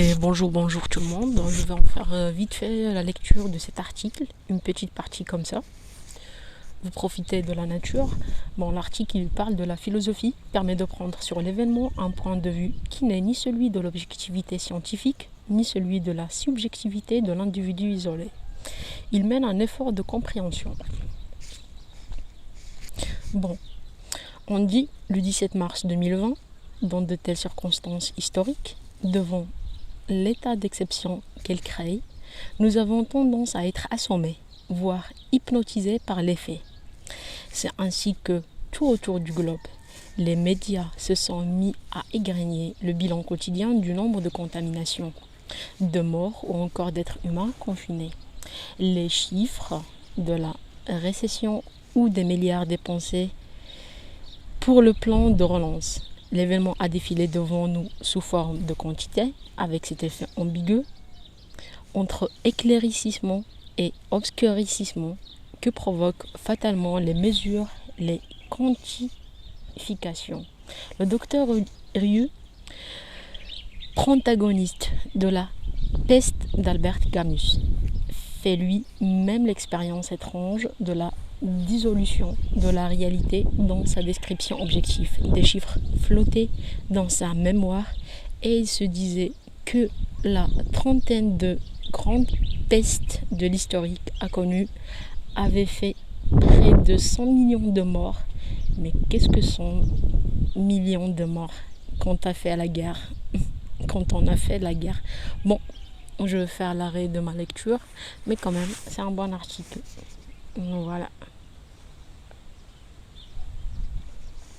Et bonjour tout le monde. Je vais en faire vite fait la lecture de cet article, une petite partie comme ça. Vous profitez de la nature. Bon, l'article il parle de la philosophie, permet de prendre sur l'événement un point de vue qui n'est ni celui de l'objectivité scientifique, ni celui de la subjectivité de l'individu isolé. Il mène un effort de compréhension. Bon, on dit le 17 mars 2020, dans de telles circonstances historiques, devant l'état d'exception qu'elle crée, nous avons tendance à être assommés, voire hypnotisés par les faits. C'est ainsi que, tout autour du globe, les médias se sont mis à égrener le bilan quotidien du nombre de contaminations, de morts ou encore d'êtres humains confinés. Les chiffres de la récession ou des milliards dépensés pour le plan de relance. L'événement a défilé devant nous sous forme de quantité, avec cet effet ambigu entre éclaircissement et obscurcissement que provoquent fatalement les mesures, les quantifications. Le docteur Rieu, protagoniste de la peste d'Albert Camus, fait lui-même l'expérience étrange de la dissolution de la réalité dans sa description objective. Des chiffres flottaient dans sa mémoire et il se disait que la trentaine de grandes pestes de l'historique a connu avait fait près de 100 millions de morts. Mais qu'est-ce que 100 millions de morts quand on a fait la guerre? Bon, je vais faire l'arrêt de ma lecture, mais quand même, c'est un bon article. Voilà.